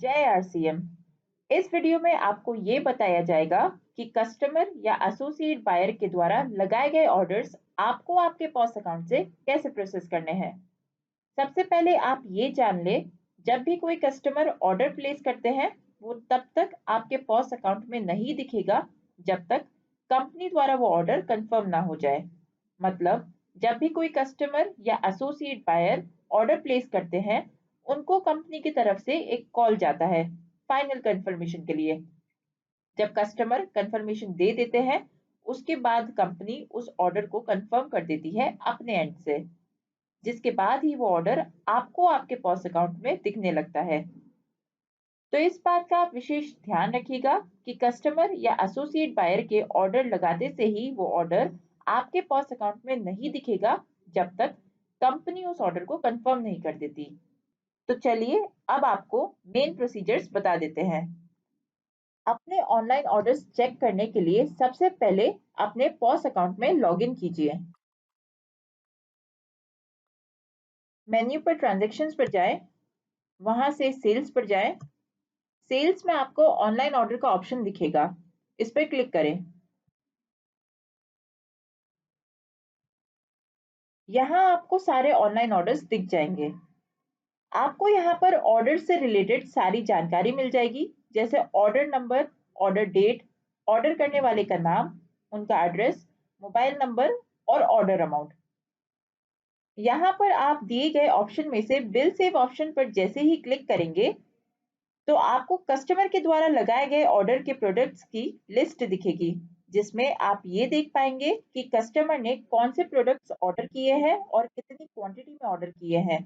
जय आरसीएम। इस वीडियो में आपको ये बताया जाएगा कि कस्टमर या एसोसिएट बायर के द्वारा लगाए गए ऑर्डर्स आपको आपके पॉस अकाउंट से कैसे प्रोसेस करने हैं। सबसे पहले आप ये जान ले, जब भी कोई कस्टमर ऑर्डर प्लेस करते हैं वो तब तक आपके पॉस अकाउंट में नहीं दिखेगा जब तक कंपनी द्वारा वो ऑर्डर कंफर्म ना हो जाए। मतलब जब भी कोई कस्टमर या एसोसिएट बायर ऑर्डर प्लेस करते हैं उनको कंपनी की तरफ से एक कॉल जाता है फाइनल कंफर्मेशन के लिए। जब कस्टमर कंफर्मेशन दे देते हैं उसके बाद कंपनी उस ऑर्डर को कंफर्म कर देती है अपने एंड से, जिसके बाद ही वो ऑर्डर आपको आपके पॉस अकाउंट में दिखने लगता है। तो इस बात का आप विशेष ध्यान रखिएगा कि कस्टमर या एसोसिएट बायर के ऑर्डर लगाते से ही वो ऑर्डर आपके पॉस अकाउंट में नहीं दिखेगा जब तक कंपनी उस ऑर्डर को कंफर्म नहीं कर देती। तो चलिए अब आपको मेन प्रोसीजर्स बता देते हैं। अपने ऑनलाइन ऑर्डर्स चेक करने के लिए सबसे पहले अपने पॉस अकाउंट में लॉगिन कीजिए। मेन्यू पर ट्रांजैक्शंस पर जाएं, वहां से सेल्स पर जाएं। सेल्स में आपको ऑनलाइन ऑर्डर का ऑप्शन दिखेगा, इस पर क्लिक करें। यहाँ आपको सारे ऑनलाइन ऑर्डर्स दिख जाएंगे। आपको यहाँ पर ऑर्डर से रिलेटेड सारी जानकारी मिल जाएगी, जैसे order number, order date, order करने वाले का नाम, उनका एड्रेस, मोबाइल नंबर और ऑर्डर अमाउंट। यहाँ पर आप दिए गए ऑप्शन में से बिल सेव ऑप्शन पर जैसे ही क्लिक करेंगे तो आपको कस्टमर के द्वारा लगाए गए ऑर्डर के प्रोडक्ट्स की लिस्ट दिखेगी, जिसमें आप ये देख पाएंगे कि कस्टमर ने कौन से प्रोडक्ट्स ऑर्डर किए हैं और कितनी क्वांटिटी में ऑर्डर किए हैं।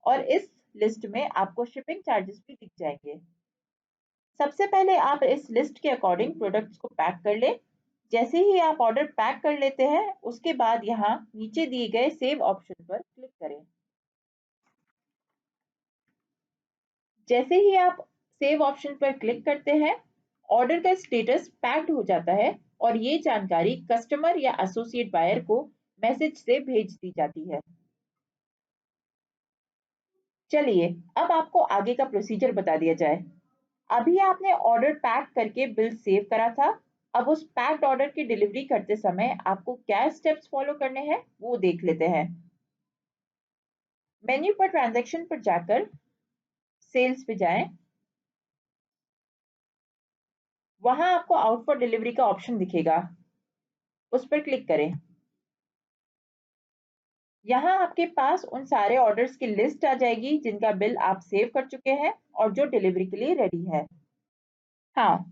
और इस लिस्ट में आपको शिपिंग चार्जेस भी दिख जाएंगे। सबसे पहले आप इस लिस्ट के अकॉर्डिंग प्रोडक्ट्स को पैक कर लें। जैसे ही आप ऑर्डर पैक कर लेते हैं उसके बाद यहाँ नीचे दिए गए सेव ऑप्शन पर क्लिक करें। जैसे ही आप सेव ऑप्शन पर क्लिक करते हैं ऑर्डर का स्टेटस पैक्ड हो जाता है और ये जानकारी कस्टमर या एसोसिएट बायर को मैसेज से भेज दी जाती है। चलिए अब आपको आगे का प्रोसीजर बता दिया जाए। अभी आपने ऑर्डर पैक करके बिल सेव करा था। अब उस पैक्ड ऑर्डर की डिलीवरी करते समय आपको क्या स्टेप्स फॉलो करने हैं वो देख लेते हैं। मेन्यू पर ट्रांजैक्शन पर जाकर सेल्स पे जाएं। वहां आपको आउट फॉर डिलीवरी का ऑप्शन दिखेगा, उस पर क्लिक करें। यहाँ आपके पास उन सारे ऑर्डर्स की लिस्ट आ जाएगी जिनका बिल आप सेव कर चुके हैं और जो डिलीवरी के लिए रेडी है। हाँ,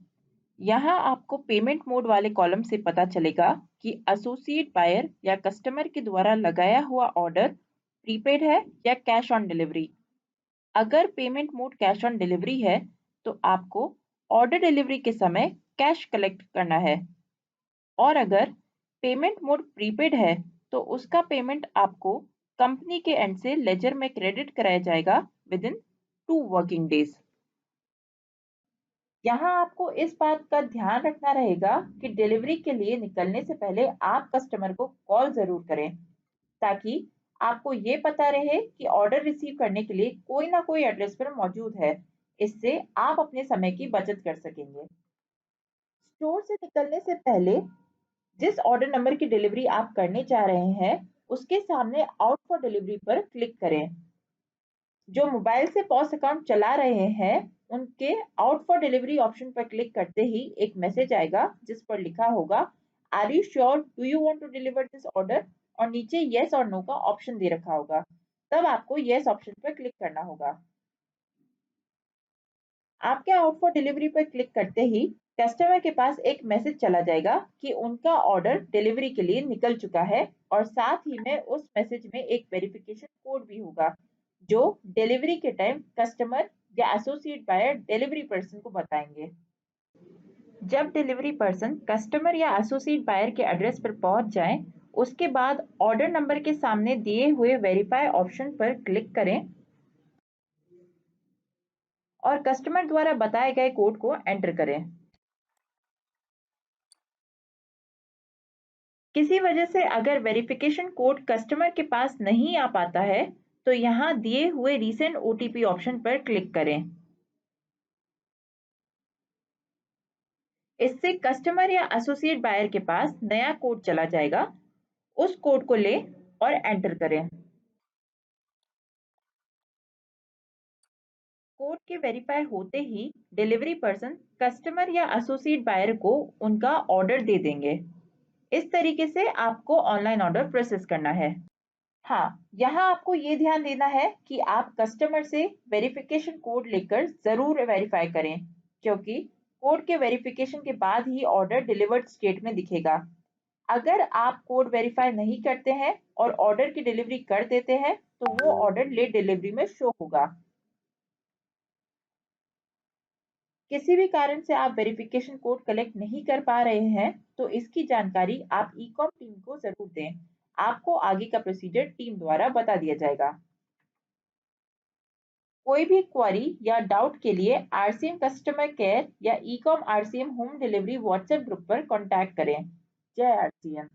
यहाँ आपको पेमेंट मोड वाले कॉलम से पता चलेगा कि एसोसिएट बायर या कस्टमर के द्वारा लगाया हुआ ऑर्डर प्रीपेड है या कैश ऑन डिलीवरी। अगर payment mode cash on delivery है तो आपको ऑर्डर डिलीवरी के समय कैश कलेक्ट करना है, और अगर पेमेंट मोड प्रीपेड है तो उसका पेमेंट आपको कंपनी के एंड से लेजर में क्रेडिट कराया जाएगा विद इन 2 वर्किंग डेज। यहाँ आपको इस बात का ध्यान रखना रहेगा कि डिलीवरी के लिए निकलने से पहले आप कस्टमर को कॉल जरूर करें, ताकि आपको ये पता रहे कि ऑर्डर रिसीव करने के लिए कोई ना कोई एड्रेस पर मौजूद है। इससे आप अपने समय की बचत कर सकेंगे। स्टोर से निकलने से पहले जिस ऑर्डर नंबर की डिलीवरी आप करने जा रहे हैं उसके सामने आउट फॉर डिलीवरी पर क्लिक करें। जो मोबाइल से पॉस अकाउंट चला रहे हैं उनके आउट फॉर डिलीवरी ऑप्शन पर क्लिक करते ही एक मैसेज आएगा जिस पर लिखा होगा are you sure, do you want to deliver this order, और नीचे येस और नो का ऑप्शन दे रखा होगा। तब आपको येस ऑप्शन पर क्लिक करना होगा। आपके आउट फॉर डिलीवरी पर क्लिक करते ही कस्टमर के पास एक मैसेज चला जाएगा कि उनका ऑर्डर डिलीवरी के लिए निकल चुका है, और साथ ही में उस मैसेज में एक वेरिफिकेशन कोड भी होगा जो डिलीवरी के टाइम कस्टमर या एसोसिएट बायर डिलीवरी पर्सन को बताएंगे। जब डिलीवरी पर्सन कस्टमर या एसोसिएट बायर के एड्रेस पर पहुंच जाए उसके बाद ऑर्डर नंबर के सामने दिए हुए वेरीफाई ऑप्शन पर क्लिक करें और कस्टमर द्वारा बताए गए कोड को एंटर करें। किसी वजह से अगर वेरिफिकेशन कोड कस्टमर के पास नहीं आ पाता है तो यहाँ दिए हुए रीसेंट ओटीपी ऑप्शन पर क्लिक करें। इससे कस्टमर या एसोसिएट बायर के पास नया कोड चला जाएगा। उस कोड को लें और एंटर करें। कोड के वेरीफाई होते ही डिलीवरी पर्सन कस्टमर या एसोसिएट बायर को उनका ऑर्डर दे देंगे। इस तरीके से आपको ऑनलाइन ऑर्डर प्रोसेस करना है। हाँ, यहाँ आपको ये ध्यान देना है कि आप कस्टमर से वेरिफिकेशन कोड लेकर ज़रूर वेरीफाई करें, क्योंकि कोड के वेरिफिकेशन के बाद ही ऑर्डर डिलीवर्ड स्टेट में दिखेगा। अगर आप कोड वेरीफाई नहीं करते हैं और ऑर्डर की डिलीवरी कर देते हैं, तो वो ऑर्डर लेट डिलीवरी में शो होगा। किसी भी कारण से आप वेरिफिकेशन कोड कलेक्ट नहीं कर पा रहे हैं, तो इसकी जानकारी आप ई-कॉम टीम को ज़रूर दें। आपको आगे का प्रोसीजर टीम द्वारा बता दिया जाएगा। कोई भी क्वेरी या डाउट के लिए आरसीएम कस्टमर केयर या e-com RCM home delivery WhatsApp group पर कॉन्टैक्ट करें। जय आरसीएम।